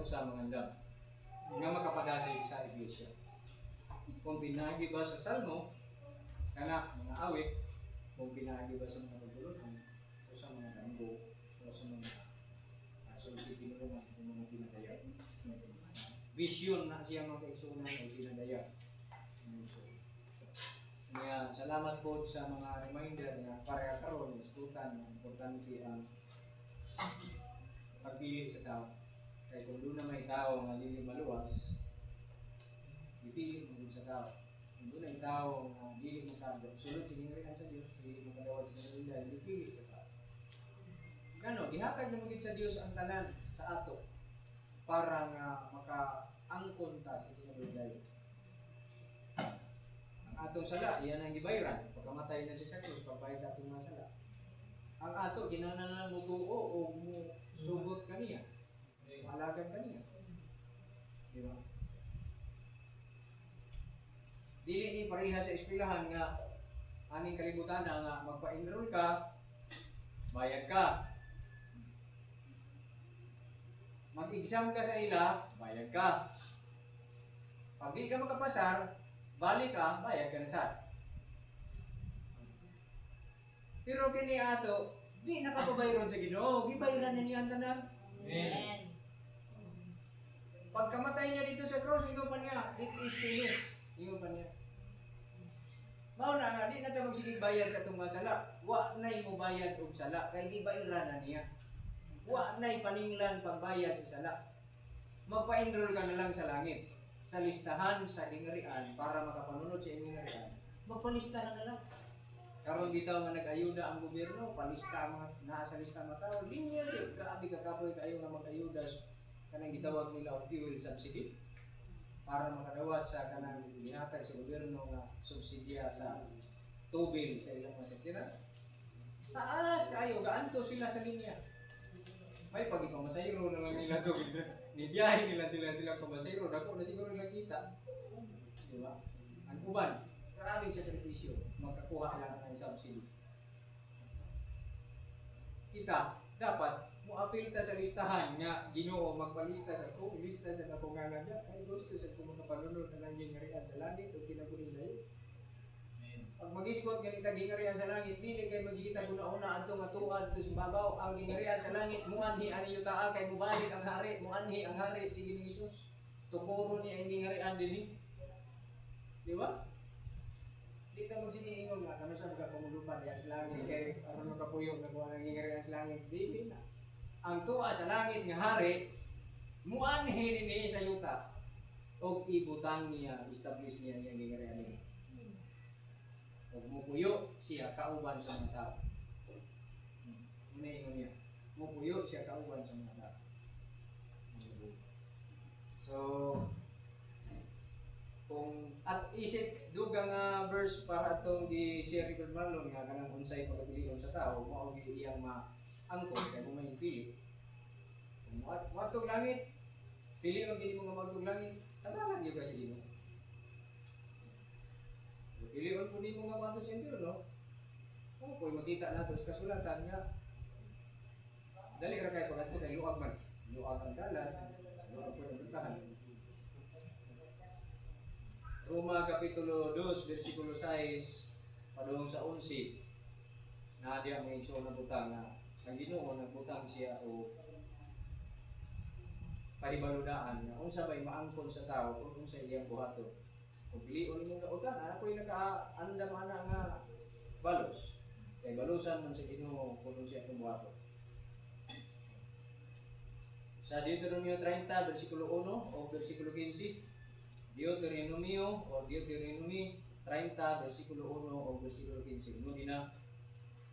ako sa mga andam nga makapagasay sa iglesia. Kung binagi ba sa salmo, kana mga awit, kung binagi ba sa mga pagulungan, o sa mga damgo, o sa mga sulti pinulungan, o mga pinadaya. Vision na siya mga kaigsunan o pinadaya. So, kaya salamat po sa mga reminder na pareha karon iskutan na importante ang pagpili sa tao. Kaya kung doon na may tao nga dili maluwas, ipili mo dun sa tao. Kung doon ay tao nga dili mo kado, sulod sa ginarihan sa Diyos, dili mo kadawat sa kanila, ipili sa tao. Gano, gihatag na magiging sa Diyos ang tanan sa ato para nga makaangkon ta sa kinabuhi. Ang atong sala, iyan ang gibayran. Pagkamatay na si sa krus, pagbayad sa atong mga sala. Ang ato, ginananan mo tuo o mo sugot kaniya. Malagan kaniya. Di ba? Dili ni pareha sa eskwelahan nga aning kalibutan na nga magpa-enroll ka, bayad ka. Mag-exam ka sa ila, bayad ka. Pag di ka makapasar, balik ka, bayad ka na sa. Pero kini ato, di nakapabayron sa Ginoo, gibayran na niya ang tanan. Amen. Pagkamatay niya dito sa cross, ikaw pa niya, it is finished. Ikaw pa niya. Mao na nga, di na tayo magsigig bayad sa itong mga sala. Wa na'y mo bayad og sala, kaya di bayran na niya. Wa na'y paninglan pagbayad sa sala. Magpa-enroll ka na lang sa langit. Sa listahan sa ingarian para makapanunod sa ingarian. Magpalista na lang. Karon bitaw nga nag-ayuda ang gobyerno, palista mga nasa lista mga tao. Linya di grabe kakapoy kayo nga mag-ayuda kanang gitawag nila og fuel subsidy para makadawat sa kanang gihatag sa gobyerno nga subsidya sa tubil sa ilang mga sakyanan. Taas kayo, gaanto sila sa linya. May pagipamasayro na lang nila to. Nibiyahe nila sila pamasayro. Dako na siguro nila kita. Di ba? Ang uban, maraming sakripisyo. Magkakuha lang ng subsidy. Kita, dapat muapil ta sa listahan nga Ginoo magpalista sa ko, lista sa napungangan niya. Ay gusto sa kumakapanunod na lang gingarian sa langit o kinabuhin na yun. Pag mag-iskot ganita gingarian sa langit, dili kay magkita una-una atong atuan to sa babaw ang gingarian sa langit, muanhi ani yuta kay mubalik ang hari, muanhi ang hari sige ni Jesus. Tukuro ni ang gingarian dinhi. Di ba? Di ka magsiningon nga kano sa mga pamulupan diya sa langit kay aron makapuyog na kuha ang gingarian sa langit, dili na. Ang tuwa sa langit nga hari, muanhi ni sa yuta og ibutang niya, establish niya ang gingarian niya. Huwag mo puyo siya kauban sa mga tao. Unahingon niya. Mo puyo siya kauban sa mga tao. So, kung at isip dugang verse para itong di-share ni Marlon nga kanang unsay pagpilion sa tao, mao iyang maangkon kay mo may pili. Kung matog langit, pilion kini mo nga matog langit, tabangan gyud ka sa Ginoo. Pilion po ni mo nga mato sa impyerno. Kung po'y makita nato sa kasulatan nga dali ra kay pagadto kay luag man. Luag ang dalan, luag po ang butahan. Roma Kapitulo 2, versikulo 6, padung sa 11, na diya may iso na butang na ang Ginoo nagbutang siya o pahibaludaan na unsa bay maangkon sa tao kung unsa iyang buhaton. Kung pilion imong kautan, ako yung naka-andam nga balos. Kaya balusan man sa Ginoo kung siya itong buhaton. Sa Deuteronomio 30, versikulo 1 o versikulo 15, Deuteronomio o Deuteronomy 30, versikulo 1 o versikulo 15. Nung na,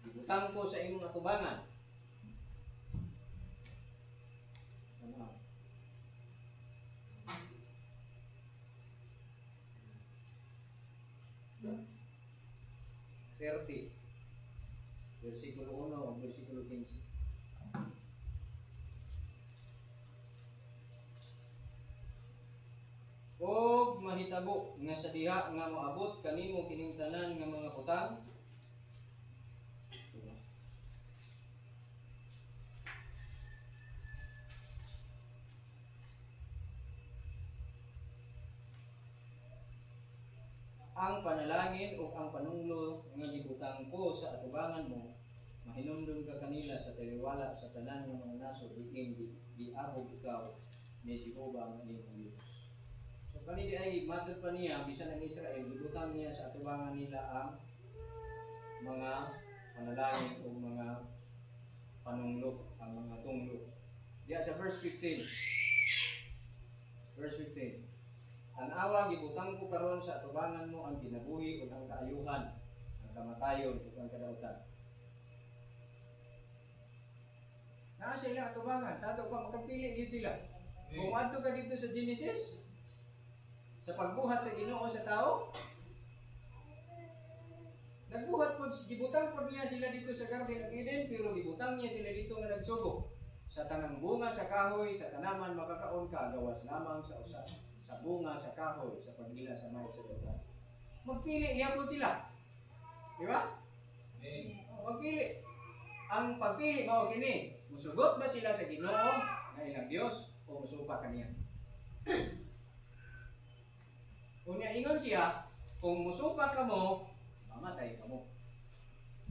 ibutang ko sa imong atubangan. Ano? 30, versikulo 1 o versikulo 15. Og mahitabo nga sa diha nga moabot kanimo kining tanan nga mga butang. ang panalangin o ang panunglo nga gibutang ko sa atubangan mo, mahinumdum ka kanila sa taliwala sa tanan ng mga nasod diin diabog ikaw ni Jehovah ang iyong Diyos. So kanidi ay matod pa niya bisan ang Israel gibutang niya sa atubangan nila ang mga panalangin o mga panunglo, ang mga tunglo. Diya sa verse 15. Verse 15. Tanawa gibutang ko karon sa atubangan mo ang kinabuhi ug ang kaayuhan, ang kamatayon ug ang kadautan. Naa sila atubangan, sa ato pa makapili gyud sila. Kung adto ka dito sa Genesis, sa pagbuhat sa Ginoo sa tao, nagbuhat po, gibutang po niya sila dito sa Garden of Eden, pero gibutang niya sila dito nga nagsugo. Sa tanang bunga sa kahoy, sa tanaman makakaon ka, gawas lamang sa usa. Sa bunga sa kahoy, sa pagila sa mao sa lupa. Magpili iya po sila. Di ba? Magpili. Ang pagpili mao kini, musugot ba sila sa Ginoo nga ilang Dios o musupa kaniya? Unya ingon siya, kung musupa ka mo, mamatay ka mo.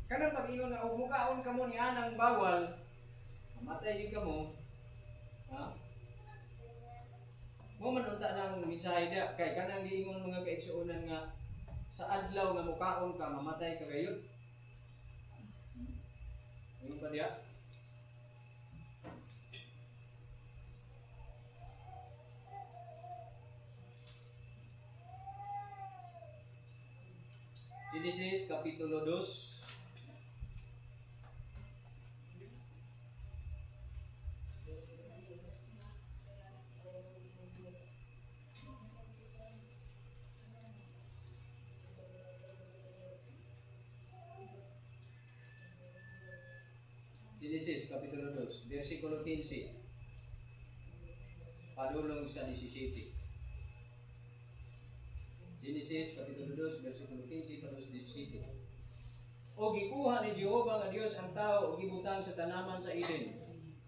Kanang pag-ingon na og mukaon ka mo ni anang bawal, mamatay ka mo. Ha? Mo man unta nang mensahe dia kay kanang giingon mga kaigsuonan nga sa adlaw nga mukaon ka mamatay ka gayud. Ano pa dia? Genesis Kapitulo 2. Genesis Kapitulo 2, versikulo 15. Padulong sa 17. Genesis Kapitulo 2, versikulo 15 padulong sa 17. O gikuha ni Jehovah nga Dios ang tao o gibutang sa tanaman sa Eden.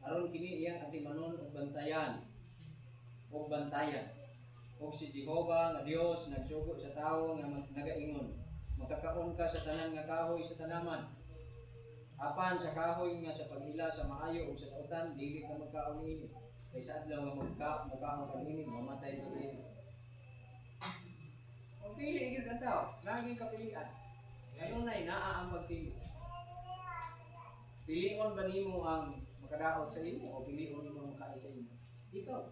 Aron kini iyang atimanon og bantayan. O bantayan. O si Jehovah nga Dios nagsugo sa tao nga nagaingon, makakaon ka sa tanan nga kahoy sa tanaman. Apan sa kahoy nga sa pag-ila sa maayo o sa tautan, dili ka magkaon ini. Kay sa adlaw nga magkaon ka ini, mamatay ka ini. Pili gyud ang tao, laging kapilian. Ano nay naa ang pagpili? Pilion ba nimo ang makadaot sa imo o pilion nimo ang makaay sa imo? Ikaw.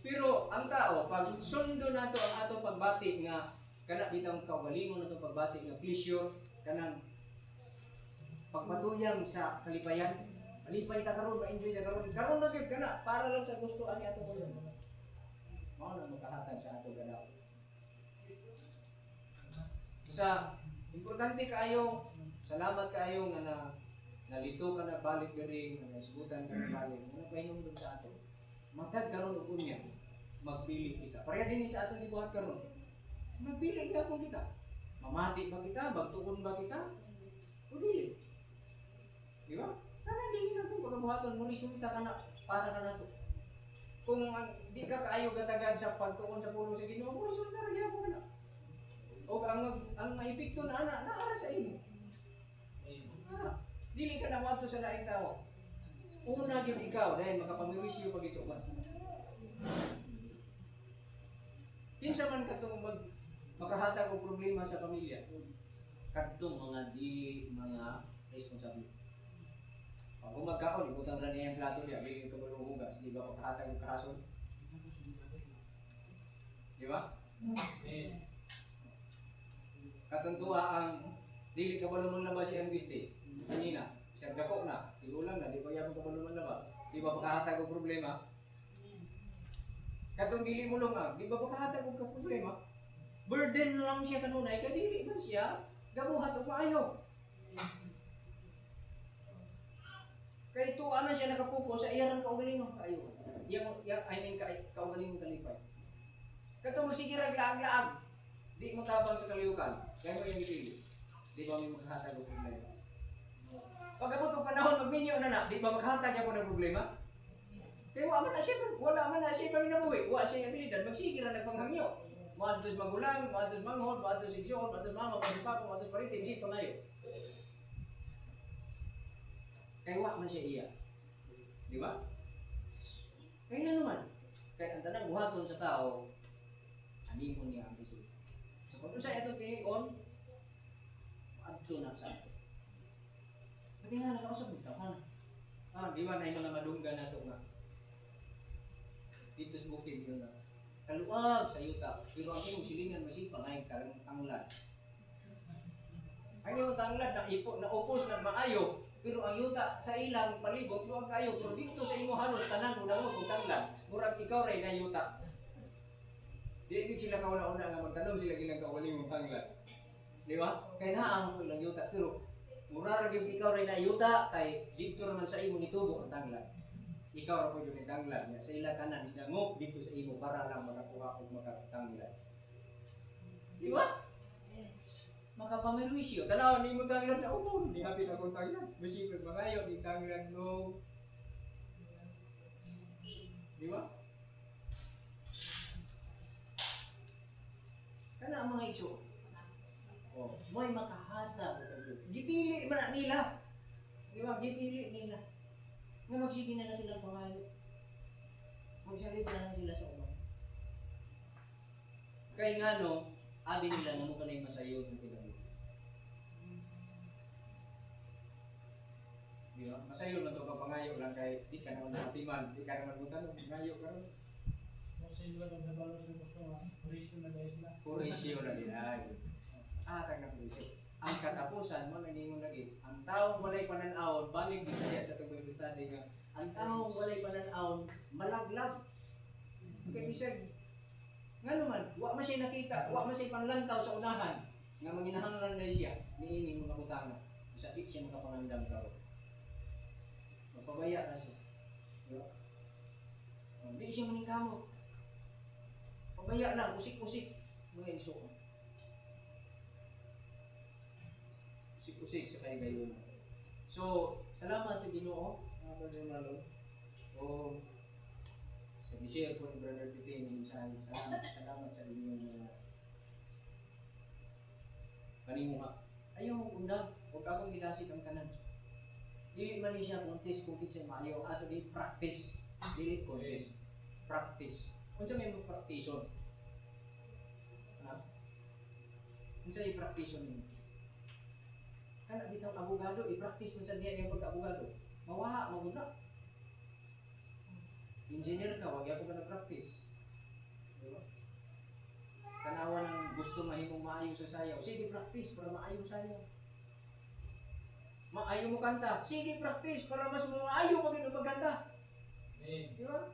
Pero ang tao pag sundo nato ang ato pagbati nga kana bitang kaugalingon nato pagbati nga pleasure kanang pagpatuyang sa kalipayan, malipay ta karon, ma-enjoy ta karon. Karon na gyud kana para lang sa gusto ani ato ko. Mao na makahatag sa ato ganaw. Sa importante kaayo, salamat kaayo nga nalito ka na balik diri, nga naisgutan ka na balik. Ano pahinom dun sa ato? Magtad karon og unya, magpili kita. Pareha dinhi sa ato gibuhat karon. Magpili kita kung kita. Mamati ba kita, bagtuon ba kita? O dili. Di ba? Tanan dili na ito, pagkabuhaton mo resulta ka na para ka na ito. Kung di ka kaayo gatagad sa pagtuon sa pulo sa Ginoo, mo resulta ra gyapon ka na. O ang maipikto na ana naara sa imo. Dili ka na maadto sa laing tao. Una gyud ikaw dahil makapamiwisyo pag isuban. Kinsa man katong makahatag og problema sa pamilya. Kadtong mga dili mga responsable. Pag magkaon ibutang ra niya ang plato diya, dili ka malunghugas, di ba makahatag og kason? Di ba? Katuntua ang dili ka balumon laba si Angiste. Sinina, isang dako na, tinulang na, di ba yapon ka balumon laba? Di ba makahatag og problema? Katong dili mo lungag, di ba makahatag og problema? Burden lang siya kanunay, kaya dili man siya gabuhat og maayo. Kay tuwa na siya nakapupo sa iyang kaugalingong kaayo. Kaugalingong kalipay. Katong magsigirag laag-laag. Di mo tabang sa kaliyukan, kaya mo yung ipili. Di ba may maghahatag ng problema? Pag abot ang panahon, magminyo na, di ba maghahatag niya po ng problema? Kaya wala man na siya pang inabuhi, wala siya yung abilidad, magsigir na nagpanghangyo. Muadtos magulang, muadtos manghod, muadtos igsoon, muadtos mama, muadtos papa, muadtos pariti, bisito na yun. Kaya wa man siya iya. Di ba? Kaya naman. Kaya ang tanang buhaton sa tao, anihon niya ang resulta. So kung sa itong pinion, adto na sa ato. Pati nga nakausap mo, di ba na yung mga madunggan na ito nga. Dito sa bukid yun na. Kaluwag sa yuta. Pero ang iyong silingan masipang ay karang tanglad. Ang iyong tanglad na ipo, na upos, na maayo. Pero ang yuta sa ilang palibot, luwag kayo. Pero dito sa imo halos, tanan mo daw kung tanglad. Murag ikaw rin na yuta. Di sila kauna-una nga magtanong sila gilang kawaling mong tanglad. Di ba? Kaya naang mo ilang yuta. Pero murag yung ikaw rin na yuta, kay dito naman sa imo nitubo ang tanglad. Ikaw ra pwede ni tanglad niya sa ila tanan hidangop dito sa imo para lang makakuha og makatanglad. Di ba? Makapamirwisyo. Tanaw ni mo tanglad na upo, di hapit akong tanglad. Masipag mangayo ni tanglad no. Di ba? Kana ang mga igso. Oh, mo'y makahata. Gipili man nila. Di ba? Gipili nila. Nga magsige na silang pangayo. Magsalita na sila sa uman. Kaya nga no, abi nila na mukha na yung masayo ng pinag-uwi. Di ba? Masayo man ito pangayo lang kay di ka naman matiman, di ka naman mutanong, pangayo ka rin. Kasi wala nang nabalo sa gusto nga, purisyo na guys na. Purisyo na din ay. Kag na purisyo. Ang katapusan mo na mo lagi. Ang taong walay pananaw, balik dito siya sa tubig study nga. Ang taong walay pananaw, malaglag. Okay, bisag. Nga naman, wa man siya nakita, wa man siya panlantaw sa unahan. Nga manginahanglan na siya, niini mo nakutana. Sa di siya makapanandam tao. Magpabaya na siya. Diba? Hindi siya maningkamot. Pabaya lang, usik-usik. Mga igsoon. Usik-usik sa kay gayon. So, salamat sa Ginoo, mga brother Malo. O sa gi-share po ni Brother Pitin yung mensahe. Salamat sa inyo na panimuha. Ayaw mo undag, huwag akong gilasik ang tanan. Dili man siya contest kung kitsa maayo ato di practice. Dili contest. Practice. Unsa may mag-practiceon? Ha? Unsa i-practiceon niyo? Kana bitang abogado, i-practice mo sa niya yung pagka-abogado. Mawaha, maguna. Engineer ka, wag ako pa na-practice. Diba? Tanawa ng gusto mahimong maayo sa sayaw. Sige, practice para maayo sayaw. Maayo mo kanta. Sige, practice para mas maayo pag magkanta. Diba?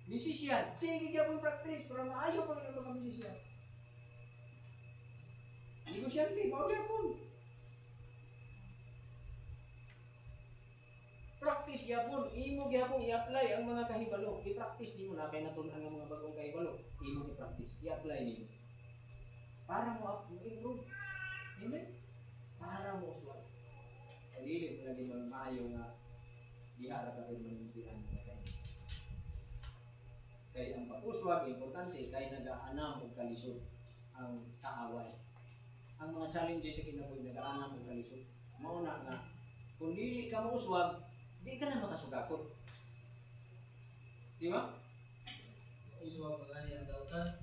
Musician. Sige, gyapon practice para maayo pag magka-musician. Negosyante, mao gyapon. Practice gyapon, imo gyapon i-apply ang mga kahibalo. I-practice nimo na kay natun-an ang mga bagong kahibalo. Imo i-practice, i-apply nimo. Para mo improve. Hindi. Para mo uswag. Dili mo lagi maayo nga diha ra ka rin manuntian mo kay. Kay ang pag-uswag importante kay nagaanam og kalisod ang kaaway. Ang mga challenges sa kinabuhi nagaanam og kalisod. Mao na nga kung dili ka mo uswag, di ka na makasugakot. Di ba? Uswag ba gani ang dautan?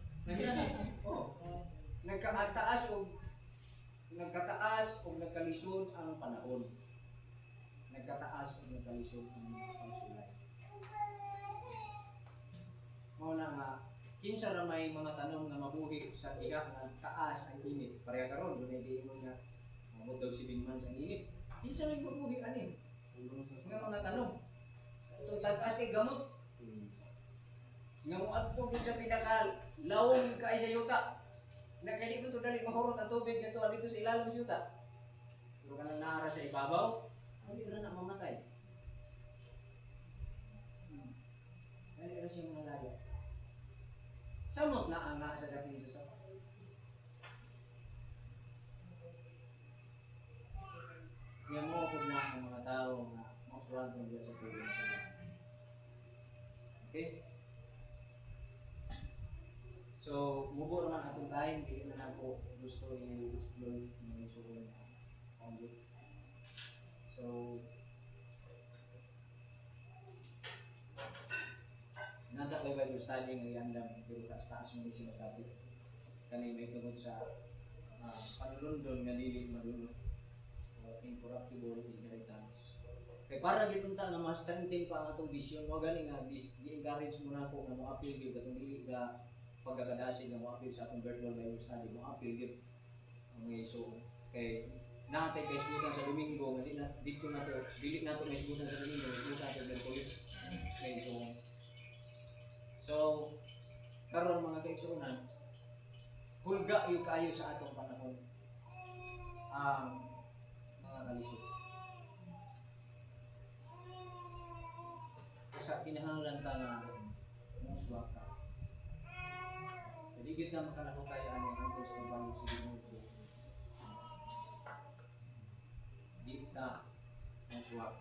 Oo. Nagkataas o nagkalisod ang panahon. Nagkataas o nagkalisod ang pagsulay. Mao na nga, kinsa ra may mga tanong na mabuhi sa iga nga taas ang init. Pareha karon dunay giingon nga mamutog si Bingman sa init. Kinsa may mabuhi ani? Nga mga tanong. Ito tag-as kay gamot. Nga mo adto gid sa pinakal, lawom kay sa yuta. Na kay di mo to dali mahurot ang tubig dito dito sa ilalim sa yuta. Pero kanang naara sa ibabaw, hindi ra na mamatay. Dali ra siya malaya. Samot na ang naa sa gabi sa sapa. Nga mo pud na ang mga tao nga mausuran kung diya sa pulong sa Ginoo. Okay? So, time, hindi man ako gusto i-explore ng suko na pangit. So, nanda ko Bible study ng iandam, pero taas mo din sinatabi. Kani may tungod sa panulundon nga dili madulot. Incorruptible inheritance. Kay para gitunta nga ma-strengthen pa ang atong vision, mo gani nga gi-encourage mo na ako nga mo appeal gyud atong dili ka pagkakadasig nga mo appeal sa atong virtual Bible study, mo appeal gyud ang Yesu. Kay natay kay sugutan sa Domingo nga dito na to dili nato may sugutan sa Domingo, sugutan sa Merkulis kay Yesu. So karon mga kaigsuonan, hulga yung kayo sa atong panahon ang mga kalisod. Sa kinahanglan ta na muswa ka. Jadi kita makanako tayo ano ang sa pagbangon sa Ginoo. Di ta muswa.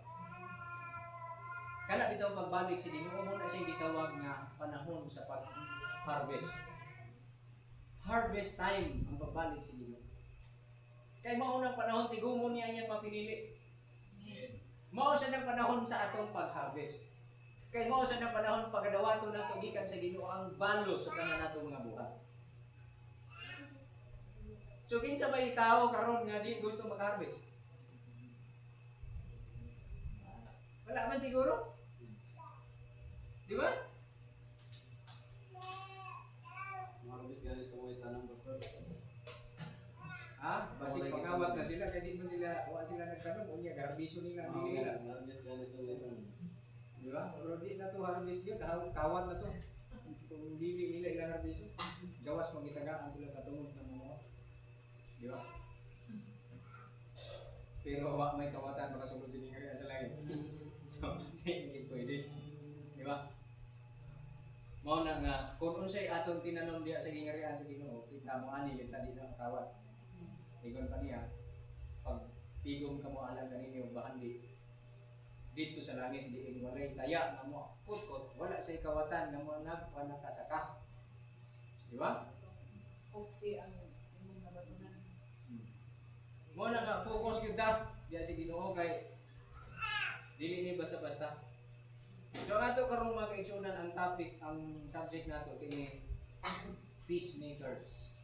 Kana bitaw pagbalik sa Ginoo mo na siyang gitawag nga panahon sa pag-harvest. Harvest time ang pagbalik sa Ginoo. Kay mao nang panahon tigumon niya iyang mapinili. Mao sa nang panahon sa atong pag-harvest. Kay mao sa nang panahon pagadawaton nato gikan sa Ginoo ang balo sa tanan natong mga buhat. So kinsa ba itaw karon nga di gusto mag-harvest? Wala man siguro? Di ba? Marbis ganito mo itanong pastor. Basi pangawat na sila kay di man sila wa sila nagtanong unya garbiso nila dili nila. Marbis ganito mo itanong. Di ba? Pero di na to harvest yun, kawat na to. Kung dili nila ilang harvest, gawas magitagaan sila katungod ng mga. Di ba? Pero wa may kawatan makasulod sa nga sa langit. So, hindi pwede. Di ba? Mao na nga, kung unsay atong tinanom diya sa gingarian sa Ginoo, kita mo ani yung tali na kawat. Igon pa niya, pag tigom ka mo alang ganin yung bahandi, dito sa langit diin walay taya nga mo putkot wala sa ikawatan nga mo nagpanakasaka. Di ba? Okay ang imong nabatunan. Mo na nga focus gyud ta diya si Ginoo kay dili ni basta-basta. So ato karong mga kaigsunan ang topic, ang subject nato kini peacemakers.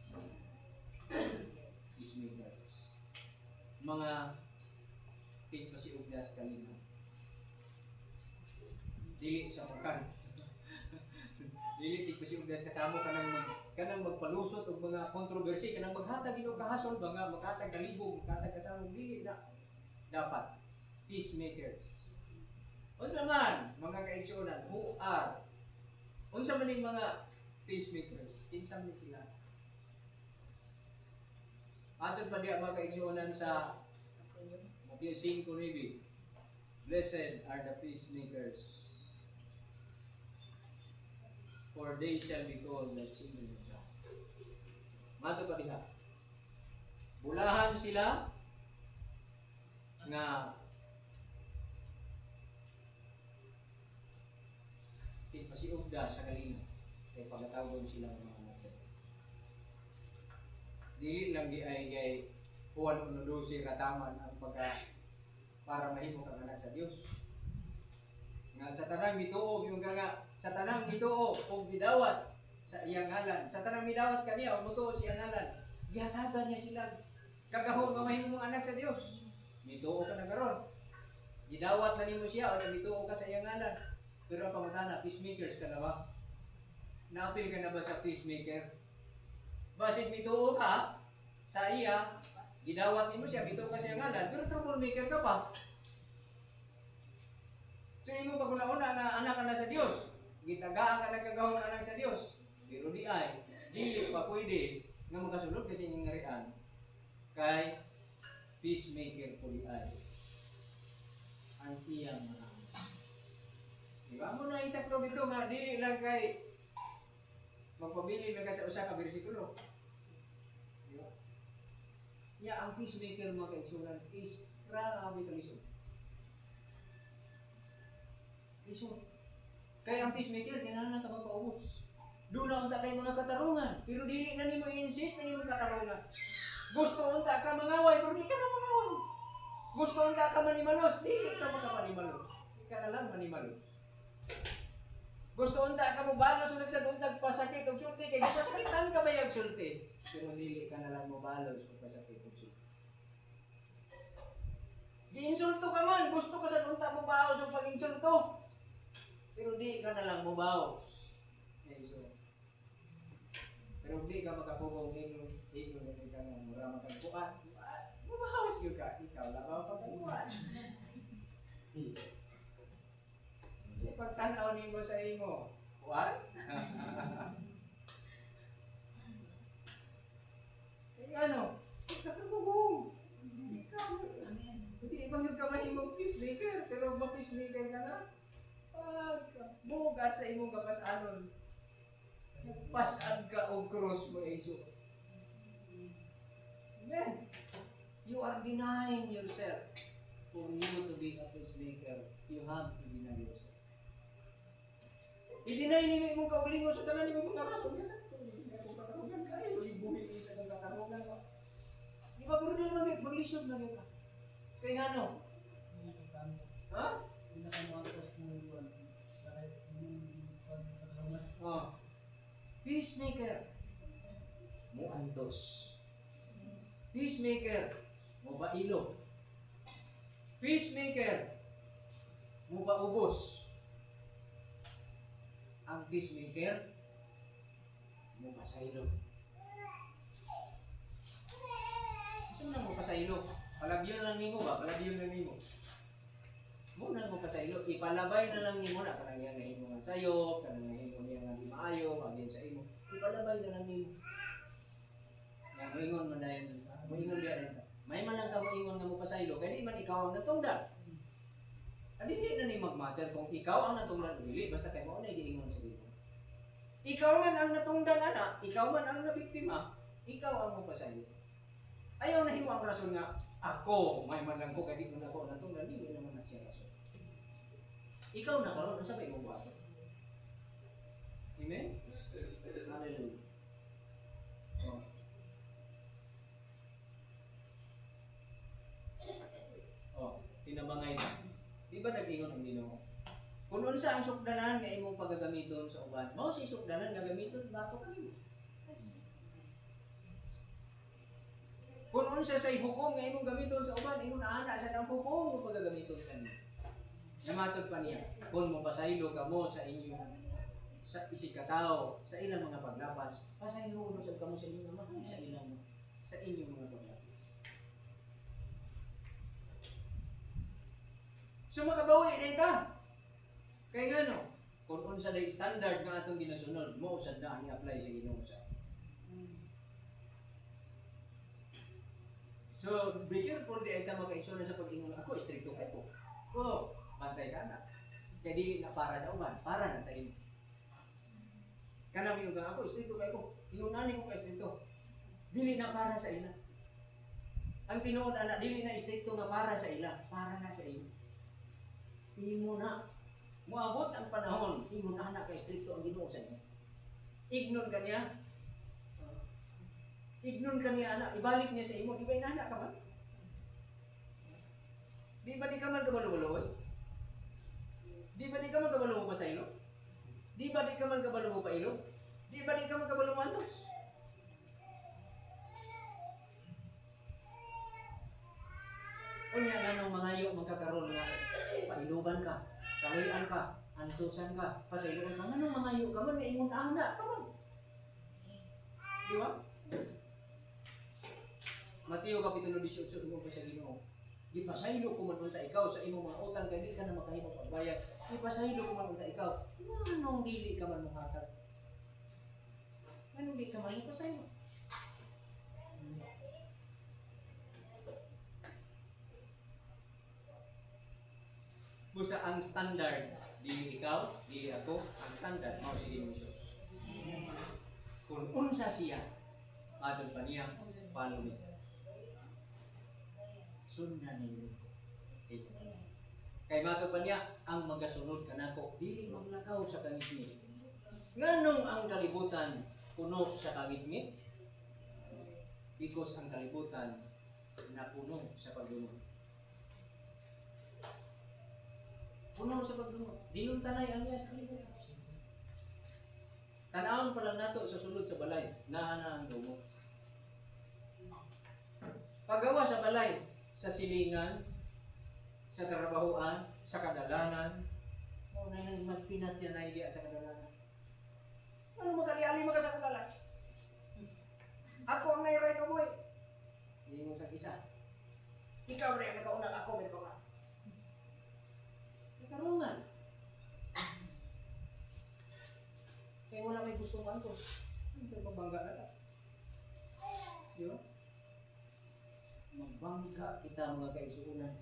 Peacemakers. Mga tigpasiugdas kalina. Dili sa makan. Dili tigpasiugdas kasamo kanang magpalusot og mga kontrobersy, kanang maghatag og kahasol ba nga maghatag kalibog, maghatag kasamo dili na dapat peacemakers. Unsa man mga kaigsuonan who are unsa man ning mga peacemakers? Kinsa man sila? Atod pa diya mga kaigsuonan sa Matthew 5:9. Blessed are the peacemakers, for they shall be called the children of God. Mato pa diha. Bulahan sila nga tigpasiugda sa kalina kay pagatawgon sila ng mga anak sa Dios. Dili lang di ay Juan 1:12 kataman ang para mahimo kang anak sa Dios. Nga sa tanang mituo yung nga sa tanang mituo og gidawat sa iyang ngalan. Sa tanang midawat kaniya og mutuo sa iyang ngalan. Gihatagan niya sila kagahom nga mahimo mong anak sa Dios. Mituo ka na karon. Gidawat na nimo siya o mituo ka sa iyang ngalan. Pero ang pangutana, peacemakers ka na ba? Naapil ka na ba sa peacemaker? Basit mituo ka sa iya, gidawat nimo siya, mituo ka sa iyang ngalan, pero troublemaker ka pa. So imo pag una nga anak ka na sa Dios, gitagaan ka na kagahom nga anak sa Dios. Pero dili pa pwede nga makasulod kasi inyong ngarian kay peacemaker po di ay ang iyang mga. Diba mo na isakto dito nga dili lang kay magpabili lang ka sa usa ka bersikulo. Diba? Ya ang peacemaker mga kaigsunan is grabe ka lisod. Lisod. Kaya ang peacemaker kinahanglan ka magpaubos. Doon na unta kay mga katarungan. Pero dili na nimo i-insist na nimo katarungan. Gusto unta ka mangaway, pero di ka na mangaway. Gusto unta ka manimalos, di ka manimalos. Di ka na lang manimalos. Gusto unta ka mo balos ulit sa untag pasakit o sulti kay pasakitan ka ba yung sulti? Pero dili ka na lang mo balos o pasakit o sulti. Di-insulto ka man, gusto ka sa unta mo baos o pag-insulto. Pero di ka na lang mo baos. Pero di ka makapugong ingon na ka nga mura makagbuan. Mabahawas yun ka, ikaw labaw pagkaguan. Kasi pagtanaw ni mo sa imo, what? Eh ano? Kakabugong. Hindi ibang yung kamay mo peacemaker, pero ma-peacemaker ka na. Bugat sa imong kapasanon. Nagpasad ka o cross mo iso. Amen. You are denying yourself. For you to be a peacemaker, you have to deny yourself. I-deny ni mong kaulingon sa tanan ni mga rason. Kasi ito, kung katamunan ka, ibuhin mo sa katamunan ka. Di ba, pero doon mag-lisod na ka. Kaya nga no? Ha? Oh. Peacemaker. Mo antos. Peacemaker. Mo bailo. Peacemaker. Mo paubos. Ang peacemaker mo pasaylo. Saan na mo pasaylo? Palabyon lang nimo ba? Palabyon lang nimo. Mo na mo pasaylo. Ipalabay na lang nimo na kanang yan na imo nga sayo, kanang imo niya nga di maayo, agin sa imo. Ipalabay na lang nimo. Nga moingon man dayon. Moingon diya rin. May man lang ka moingon nga mo pasaylo, kaya di man ikaw ang natungdan. Adi di na ni magmatter kung ikaw ang natungdan o dili, basta kay mo na giingon sa dito. Ikaw man ang natungdan ana, ikaw man ang nabiktima, ikaw ang mapasaylo. Ayaw na himo ang rason nga ako, may man lang ko kay di man ako natungdan, di naman na siya rason. Ikaw na karon unsa ba imong buhaton? Amen. Hallelujah. Pinabangay na. Di ba nag-ingon ang Ginoo? Kung unsa ang sukdanan nga imong pagagamiton sa uban, mao si sukdanan nga gamiton bato kanimo. Kung unsa say hukom nga imong gamiton sa uban, ingon ana sa dang hukom mo pagagamiton kanimo. Namatod pa niya, kung mo pasaylo ka mo sa inyong sa isig katao, sa ilang mga paglapas, pasaylo usab kamo sa inyong mga sa inyong mga paglapas. So makabawi na ita. Kaya nga no, kung unsa day standard nga atong ginasunod, mo usad na ang i-apply sa Ginoo sa. So, be careful di ay ta maka-iksyon sa pag-ingon ako, stricto kay ko. Oh, bantay ka na. Kaya di na para sa uban, para na sa imo. Kanang yung ako, stricto kay ko. Inunani ko kay stricto. Dili na para sa ila. Ang tinuod ana, dili na stricto nga para sa ila, para na sa imo. Imo na. Muabot ang panahon, imo na anak kay stricto ang Ginoo sa inyo. Ignon ka niya. Ignon ka niya anak, ibalik niya sa imo, di ba inana ka man? Di ba di ka man kabalo-balo? Di ba di ka man kabalo pa sa ilo? Di ba di ka man kabalo pa ilo? Di ba di ka man kabalo mantos? Unya ganong mangayo magkakaroon nga pailugan ka, kaluyan ka, antusan ka, pasayloon ka, ganong mangayo ka man, nga ingon ana ka man. Di ba? Mateo Kapitulo 18, ingon pa sa Ginoo. Di pasaylo ko man unta ikaw sa imong mga utang kay di ka na makahimo pagbayad. Di pasaylo ko man unta ikaw. Anong dili ka man mohatag? Anong di ka man pasaylo? Busa ang standard, dili ikaw, dili ako, ang standard mao si Jesus. Kung unsa siya, adon pa niya, follow me. Sundan ninyo. Kay matod pa niya, ang magasunod kanako, dili maglakaw sa kangitni. Nganong ang kalibutan puno sa kagitngit? Because ang kalibutan napuno sa paglunod. Puno sa paglunod. Dinuntanay ang iya sa kalibutan. Tanawon pa lang nato sa sulod sa balay, naana ang dumo. Paggawa sa balay, sa silingan, sa trabahoan, sa kadalanan, o na nang magpinat yan na idea sa kadalanan. Ano makali-ali mo ka sa kadalanan? Ako ang nairay to boy. Hindi mo sa isa. Ikaw rin, nakauna, ako rin nakauna. Nakarungan. Kaya wala may gustong mantos. Ito pagbangga na lang. Di ba? Magbangga kita mga kaisuunan.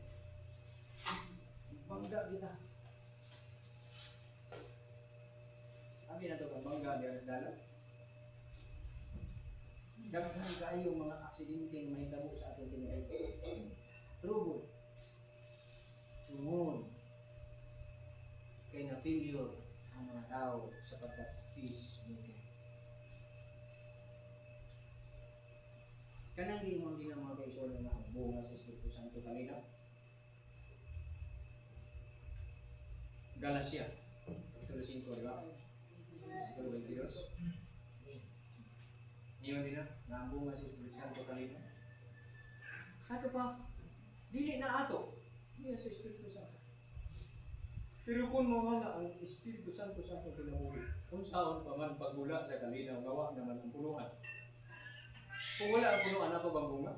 Magbangga kita. Abi na ito magbangga di alas dalat. Daghan kayo mga aksidente na mahitabo sa ating tinuod. Trouble. Tungod. Kaya na-failure ang mga tao sa pagka-peacemaker. Kanang giingon din ang mga kaisunan na ang bunga sa Espiritu Santo kanina. Galacia, kapitulo 5, di ba? Siguro 22. Iyon din na ang bunga sa Espiritu Santo kanina. Sa ato pa, dili na ato. Hindi na sa Espiritu Santo. Pero kung mawala ang Espiritu Santo sa ato kinabuhi, kung saan pa man paggula sa kalinaw, gawa naman ang punuan. Kung wala ang punuan, ako bang bunga?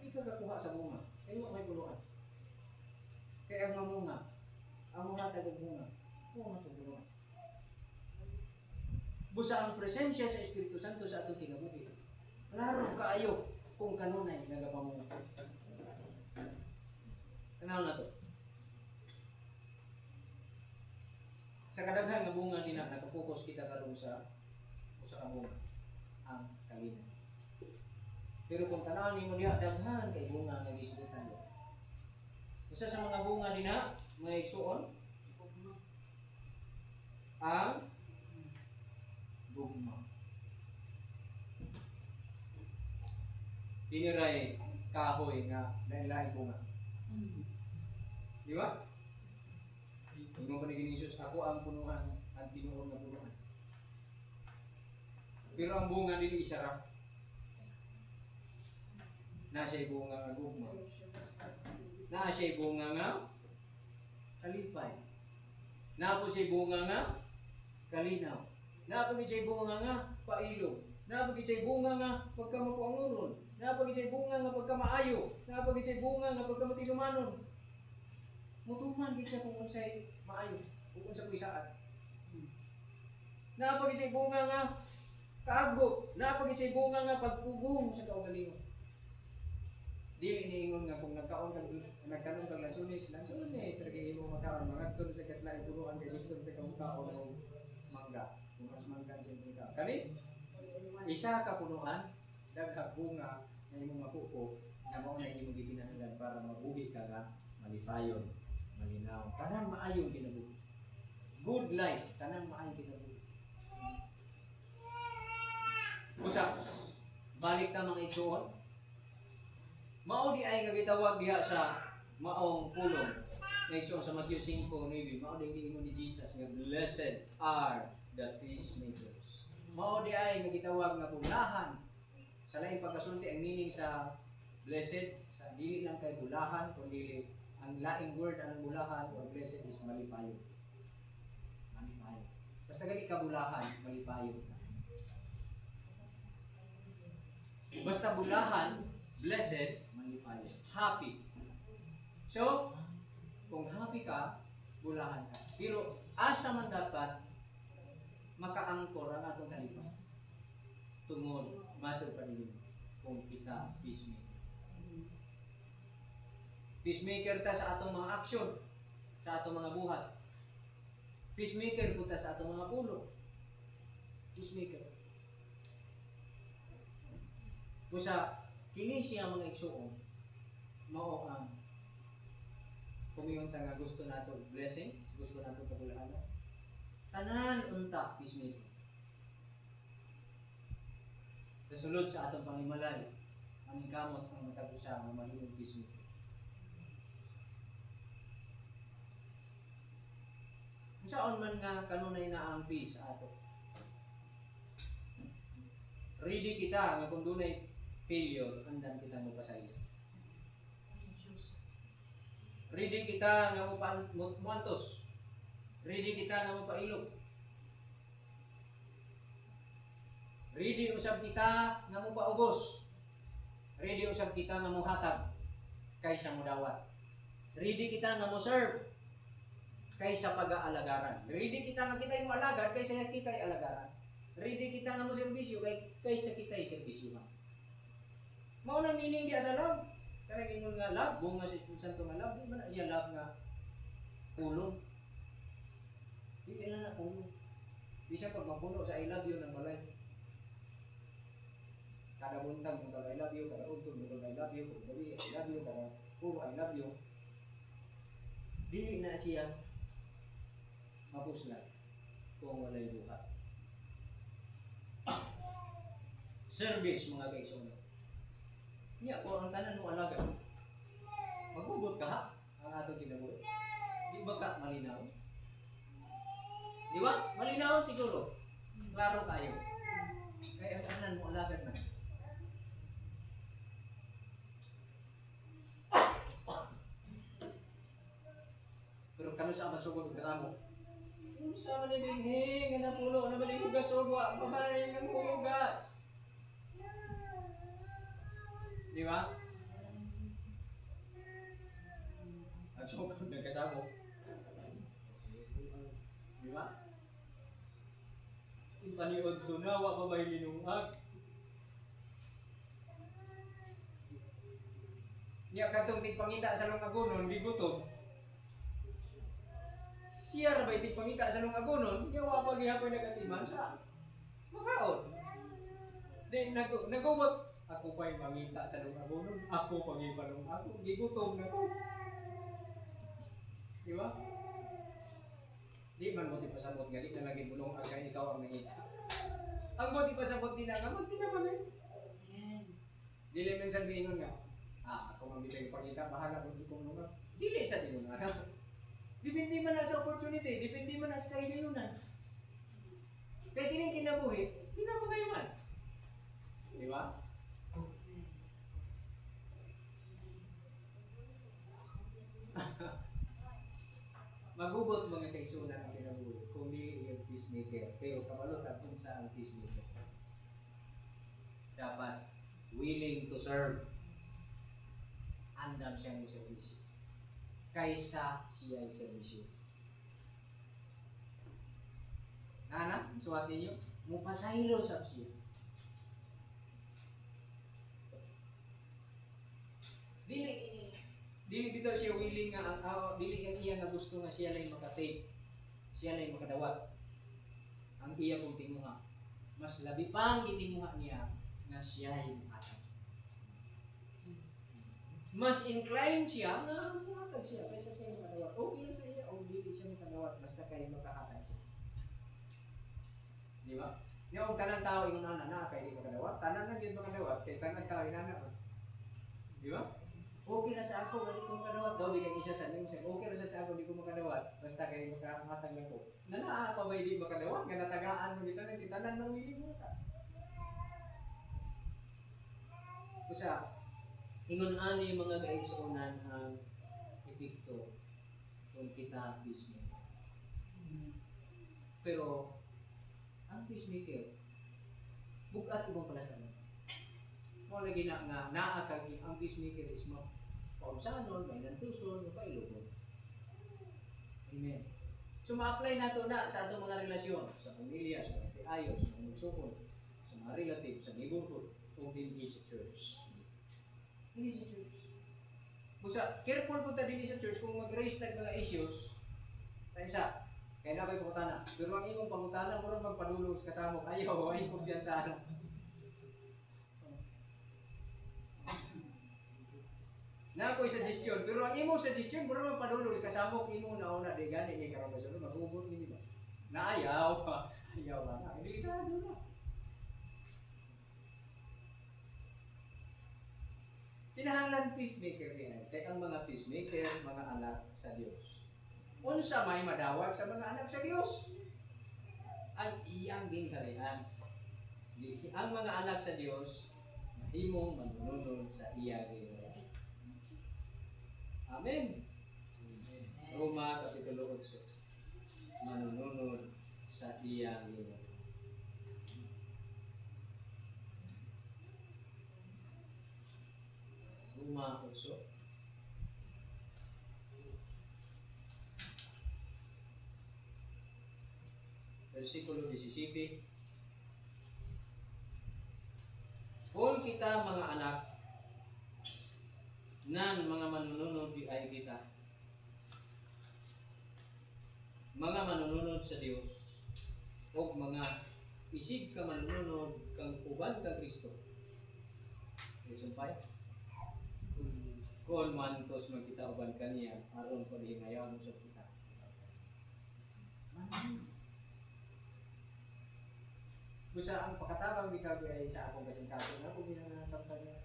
Hindi ka kakuha sa bunga. Kaya mo may punuan. Kaya ang mamunga, ang mga tagbunga, bunga ito punuan. Busa ang presensya sa Espiritu Santo sa ato kinabuhi. Klaro kaayo kung kanunay nagapamunga. Tanaw na to. Sa kadaghan nga bunga nina, nakapokus kita karon sa usa ka bunga, ang kalina. Pero kung tanaw nimo diha daghan kay bunga nga gisgutan mo. Usa sa mga bunga nina, mga igsuon, ang gugma. Diniray kahoy nga lain-lain bunga. Di ba? Ingon pa ni Jesus, ako ang punuan, ang tinuod na punuan. Pero ang bunga nila isara. Nasa'y bunga nga gugma. Nasa'y bunga nga kalipay. Napod siya'y bunga nga kalinaw. Napod siya'y bunga nga pailog. Napod siya'y bunga nga pagkamapuanguron. Napod siya'y bunga nga pagkamaayo. Napod siya'y bunga nga pagkamatilumanon. Mutuman gid siya kung unsay maayo, kung unsa puisaan. Napag siya'y bunga nga kaagbo, napag siya'y bunga nga pagpugong sa kaugalingon. Dili niingon nga kung nagkaon kag lansunis sa kay imo makaon mangadton sa kaslain turuan kay gusto sa kamukaon ng mangga. Kung mas mangga sa mangga. Kani isa ka punuan daghang bunga nga imong mapupo nga mao na imong gikinahanglan para mabuhi ka nga malipayon. Malinaw. Tanang maayong kinabuhi. Good life. Tanang maayong kinabuhi. Busa, balik ta mga igsuon. Mao di ay kagitawag diha sa maong pulong. Na igsuon sa Matthew 5:9. Mao di giingon ni Jesus nga blessed are the peacemakers. Mao di ay kagitawag nga bulahan. Sa lain pagkasulti ang meaning sa blessed sa dili lang kay bulahan kundi ang laing word ang bulahan or blessed is malipayo. Malipayo. Basta gali ka bulahan, malipayo ka. Basta bulahan, blessed, malipayo. Happy. So, kung happy ka, bulahan ka. Pero asa man dapat makaangkor ang atong kalipas. Tungod, matter pa din kung kita peacemaker. Peacemaker ta sa atong mga aksyon, sa atong mga buhat. Peacemaker po ta sa atong mga pulo. Peacemaker. Kusa, kini siya mga igsuon, mao ang kumiyon ta nga gusto nato blessings, gusto nato kabulahan. Tanan unta peacemaker. Kasulod sa atong panimalay, maningkamot ang matag-usa nga mahimong peacemaker. Unsaon man nga kanunay na ang peace sa ato. Ready kita nga kung dunay failure, andan kita mo pasayo. Ready kita nga muantos. Ready kita nga mapailog. Ready usab kita nga mapaubos. Ready usab kita nga muhatag kaysa mudawat. Ready kita nga mo serve kaysa pag-aalagaran. Ready kita nga kita'y mo alagad kaysa kita'y alagaran. Ready kita nga mo serbisyo kaysa kita'y serbisyuhan. Mao nang meaning diya sa love. Kanang ingon nga love, bunga sa Espiritu Santo nga love, di man na siya love nga pulong. Di na na pulong. Bisa pag mapuno sa I love you ng balay. Kada buntag yung I love you, kada untog yung I love you, kada gabi I love you, kada puro I love you. Dili na siya mapuslan kung walay buhat. Service mga kaigsoon. Niya ko ang tanan mo alaga. Magbugot ka ha ang atong kinabuhi. Di ba ka malinaw? Di ba? Malinaw siguro. Klaro kayo. Kaya ang tanan mo alaga na. Pero kano sa masugod kasamo? Kung sa manilinghi, nga napulo, na malihugas o ba? Pagkanayin ang hugas. Di ba? At sugod ng kasamo. Di ba? Yung paniod to na, wa pa ba'y linungag? Niya katong tigpangita sa long agonon, di gutom. Siya ra ba'y tigpangita sa long agonon, niya wa pa gihapon nagatiman sa makaon. Di nagubot. Ako pa'y mangita sa long agonon, ako pangibalong ako, gigutom na ko. Di ba? Di man mo ti pasabot nga, di na lagi bulong ang ikaw ang nangita. Ang mo ti pasabot din na nga, magtinabagay. Dili men sabihin nga, ako mambitay pangita, bahala kung ikong nunga. Dili sa tinunga. Depende man na sa opportunity, depende man na sa kailayunan. Kaya kining kinabuhi, tinabagay man. Di ba? Magubot mga kaigsunan ang kinabuhi kung dili yung peacemaker. Pero kabalot kung saan peacemaker. Dapat willing to serve. Andam siya ng servisyo. Kaysa siya yung servisyo. Nana, suwat ninyo, mupasahilo sa siya. Dili dito siya willing nga dili ang iya nga gusto nga siya lay makatake. Siya lay makadawat. Ang iya kong timuha. Mas labi pang gitimuha niya nga siya yung atag. Mas inclined siya nga makatag siya kaysa siya makadawat. Okay lang sa iya o dili siya makadawat basta kayo makakatag siya. Di ba? Yung tanang tao yung na kay di makadawat, tanan na gyud makadawat kay tanang tao inana. Di ba? Okay na sa ako, balik kong kadawat. Daw, bilang isa sa nimo, okay na sa ako, di ko makadawat. Basta kayo makamatag na ko. Nanaa pa ba hindi makadawat? Nga natagaan mo dito, nagtitanan ng wili mo ka. Kusa, ingon ani mga kaigsunan ang epekto kung kita peacemaker. Pero, ang peacemaker, bugat ibang palasanan. Mo lagi na nga naakag ang peacemaker is pausanon, may nantuson, mapailugon. Amen. So ma-apply nato na sa atong mga relasyon, sa pamilya, sa mga tiayo, sa mga magsukon, sa mga relative, sa neighborhood, o din sa church. Hindi sa church. Busa, careful po ta din sa church kung mag-raise tag mga issues. Tayo sa, kaya na ba'y pangutana. Pero ang imong pangutana, murang magpadulong sa kasama, ayaw, ay kumpiyansa. Na ako'y suggestion, pero ang imong suggestion, mura man padulong sa kasamok imo na una, di gani ni karong baso, magubot ni ba? Naayaw pa. Ayaw ba nga. Delikado na. Kinahanglan peacemaker yan. Kaya ang mga peacemaker, mga anak sa Diyos. Unsa may madawat sa mga anak sa Diyos? Ang iyang ginharian. Ang mga anak sa Diyos, mahimong manununod sa iyang ginharian. Amen. Roma Kapitulo 8. Manununod sa iyang ginharian. Roma 8. Versikulo 17. Kung kita mga anak, nan mga manununod ay kita, mga manununod sa Dios, o mga isig ka manununod kang uban ka Kristo. Isumpay. Kung man tos magkita uban kaniya, aron ko di ngayon sa kita. Busa ang pagkatabang di kabi ay sa akong kasing-kasing na kung ginanasabtan niya.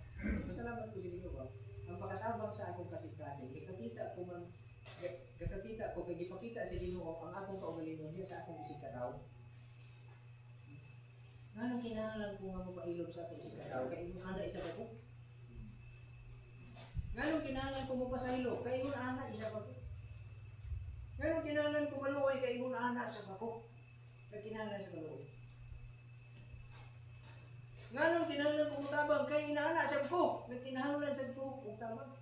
Masalamat ko sa inyo ba? Ang pagkatabang sa akong kasing-kasing, ikakita ko man, kakakita ko, kag ipakita sa Ginoo ang akong kaugalingon niya sa akong isig kataw. Nganong kinahanglan ko nga mapailog sa akong isig kataw, kaya yung ana isa pa ko? Nganong kinahanglan ko mapasahilo, kaya yung ana isa pa ko? Nganong kinahanglan ko maluoy, kaya yung ana sa pa ko? Kaya kinahanglan sa maluoy. Nganong kinahanglan ko mutabang, kaya inaana sa ko? Nagkinahanglan sa ko, mutabang.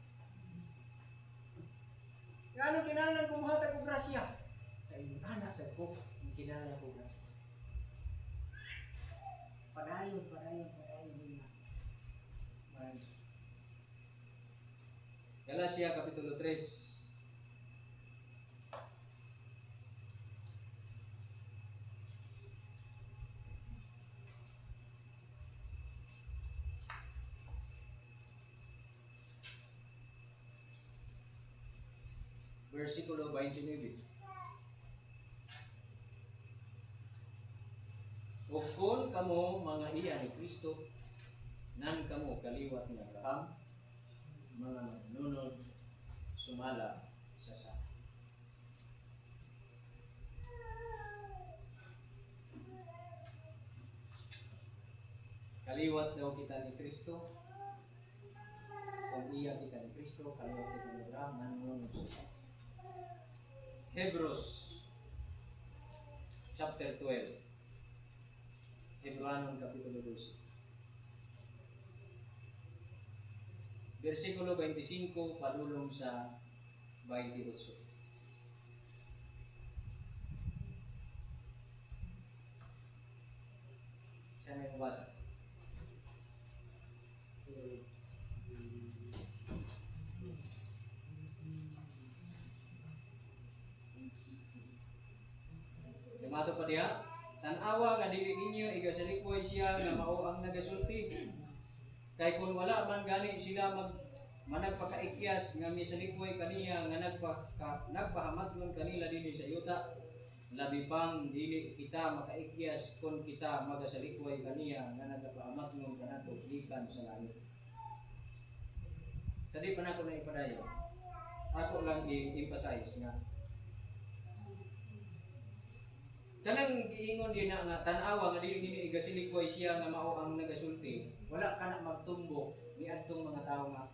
Nganong kinahanglan ko muhatag ko grasya? Kaya inaana sa ko, kinahanglan ko grasya. Padayon yun na. Maraming. Galatia Kapitulo 3. Versikulo 29. O kung kamo mga iya ni Kristo, nan kamo kaliwat ni Abraham, mga manunod sumala sa sa. Kaliwat daw kita ni Kristo. Kung iya kita ni Kristo, kaliwat kita ni Abraham, manunod sa sa. Hebrews chapter 12. Hebreanon Kapitulo 12. Versikulo 25 padulong sa 28. Saan may mabasa? Mato pa diha, tan-awa nga dili ninyo igasalikoy siya nga mao ang nagasulti. Kay kung wala man gani sila managpakaikyas nga misalikoy kaniya nga nagpahamadlon kanila dinhi sa yuta, labi pang dili kita makaikyas kung kita magasalikoy kaniya nga nagpahamadlon kanato gikan sa langit. Sa di pa nako na ipadayon, ako lang i-emphasize nga kanang giingon din na nga tan-awa nga dili ninyo igasilikoy siya nga mao ang nagasulti. Wala ka na magtumbok ni adtong mga tawo nga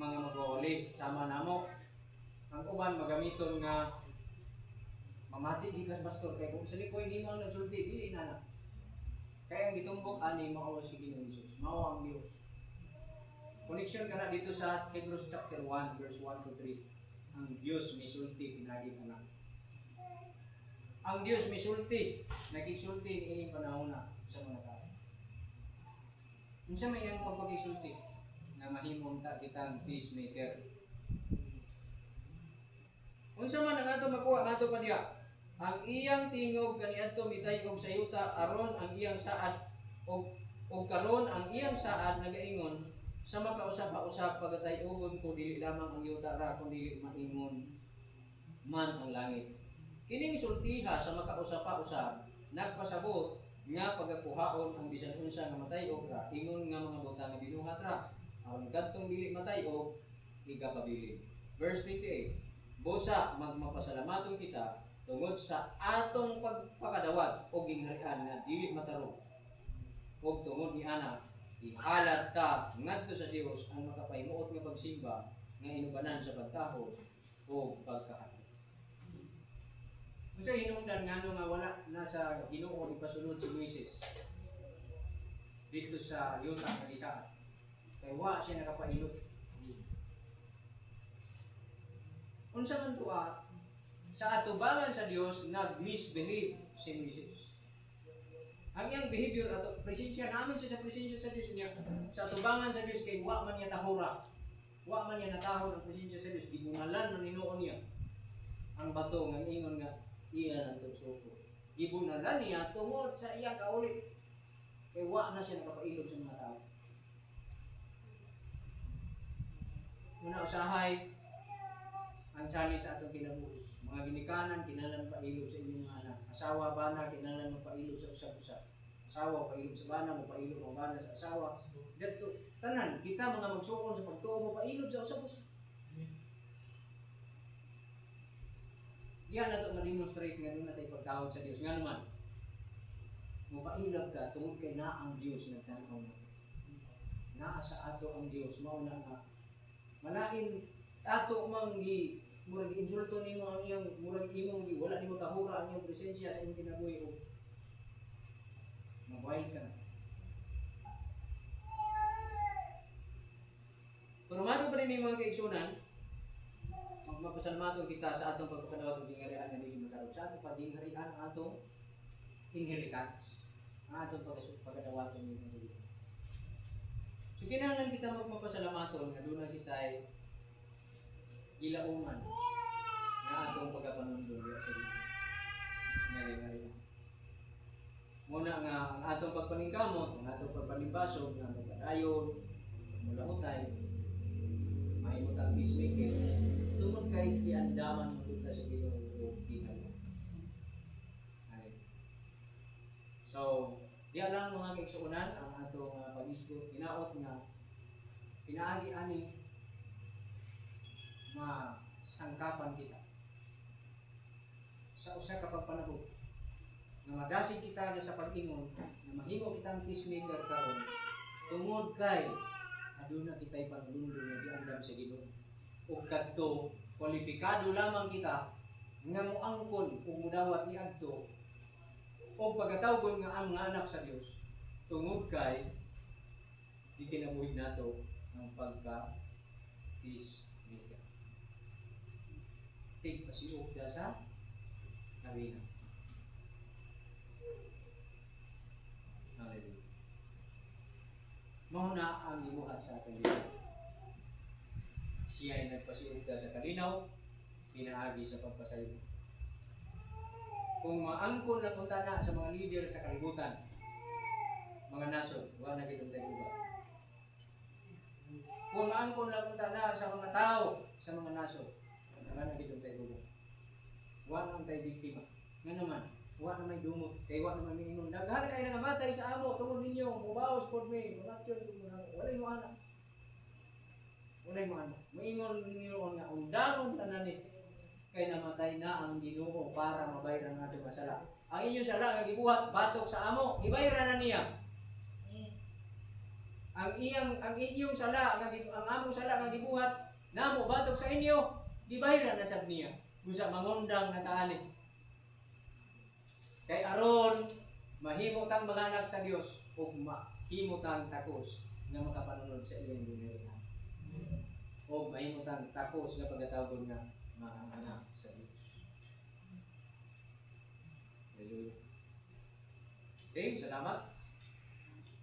mga magwawali sama namo. Ang uban magamiton nga mamati gikas pastor kay kung silikoy nimo ang nagsulti dili na. Kaya ang gitumbok ani mao si Ginoong Hesus, mao ang Dios. Connection kana dito sa Hebrews chapter 1 verse 1 to 3. Ang Dios misulti pinagi anak. Ang Dios misulti, nakiksulti ini panahon na sa mga tao. Unsa may ang pagpagsulti na mahimong ta kitang peacemaker. Unsa man ang ato makuha nato pa diha? Ang iyang tingog kaniadto mitay og sayuta aron ang iyang saad og karon ang iyang saad nagaingon sa makausap-usap pagatay-uhon ko dili lamang ang yuta ra kun dili maingon man ang langit. Kining sultiha sa makausapa-usap nagpasabot nga pagakuhaon ang bisan unsa nga matayog ra ingon nga mga butang nga binuhat ra aron kadtong dili matayog igapabilin. Verse 28. Busa magmapasalamaton kita tungod sa atong pagpakadawat o gingharian nga dili matarong. O tungod ni ana ihalad ta ngadto sa Dios ang makapahimuot nga pagsimba nga inubanan sa pagtaho o pagkahati. Kasi hinungdan nga nga wala na sa Ginoo ipasunod si Moises dito sa yuta nga gisaan. Kaya wa siya nakapailot. Unsa man tuwa sa atubangan sa Dios nag-misbehave si Moises. Ang iyang behavior ato presensya namin siya sa presensya sa Dios niya. Sa atubangan sa Dios kay wa man niya tahura. Wa man niya natahon ang presensya sa Dios. Gibunalan man hinuon niya ang bato nga ingon nga iya ng tugsuko. Gibunalan niya tungod sa iyang kaulit. Kaya wa na siya nakapailog sa mga tao. Muna usahay ang challenge sa atong kinabuhi. Mga ginikanan, kinalan pailog sa inyong mga anak. Asawa, bana, kinalan pailog sa usap-usap. Asawa, pailog sa bana, pailog ang bana sa asawa. Dito, tanan, kita mga magsuon sa pagtuo, pailog sa usap-usap. Diyan na ito ma-demonstrate nga doon natin pagkawag sa Diyos. Nga naman, mapailag ka tungod kay na ang Diyos nagtanaw natin. Naa sa ato ang Diyos, mauna nga. Malain, ato mang murag insulto nimo ang iyang murag imong wala nimo tahura ang iyong presensya sa imong kinabuhi o mabuhay ka na. Pero mano pa rin yung mga kaigsunan, magmapasalmaton kita sa atong pagpakadawat ng dingharian na dili matarong. Sa atong pagdingharian ang atong inheritance. Ang atong pagkadawat ng dingharian. So kinahanglan kita magmapasalamaton nga doon kita ay ilauman nga atong pagkapanundong sa dito. Ngari-ngari. Muna nga ang atong pagpaningkamot, ang atong pagpanimbasog, ang pagpadayon, mulahutay, mahimutang peacemaker, tungod kay iandaman mo dito sa Ginoo ginala. So, diya lang mga kaigsuonan ang atong pag-isgot, hinaot nga pinaagi-ani na sangkapan kita sa usa ka pagpanahon na madasig kita sa pag-ingon na mahimo kitang peacemaker karon tungod kay aduna kitay panulundon nga giandam sa Ginoo ug kadto kwalipikado lamang kita nga moangkon ug mudawat ni adto o pagkatawgon nga ang mga anak sa Dios tungod kay gikinabuhi nato ang pagka peacemaker. Tigpasiok da sa arena. Hallelujah. Mahuna ang gibuhat sa atong Ginoo. Siya ay nagpasiok da sa kalinaw, pinaagi sa pagpasayo. Kung maangkon na punta na sa mga leader sa kalibutan, mga nasod, wala na gitong tayo iba. Kung maangkon na punta na sa mga tao, sa mga nasod, wala na gitong tayo iba. Wala na tayo biktima. Nga naman, wala na may dumot, kay wala na may ingon. Daghan kayo na namatay sa amo, tungod ninyo, mubaos for me, mangatyon, wala mo anak. Wala mo anak. Maingon ninyo nga, undangon tananit, kay namatay na ang Ginoo para mabayaran ang ating masala. Ang inyong sala nga gibuhat batok sa amo, gibayaran na niya. Ang inyong sala nga ang among sala nga gibuhat namo batok sa inyo, gibayaran na sab niya. Busa mangundang na kaani. Kay aron mahimo tang mga anak sa Dios ug mahimo tang takos nga makapanunod sa iyang ginharian. O mahimo tang takos nga pagkatawgon nga mga anak sa Diyos. Hallelujah. Okay, salamat.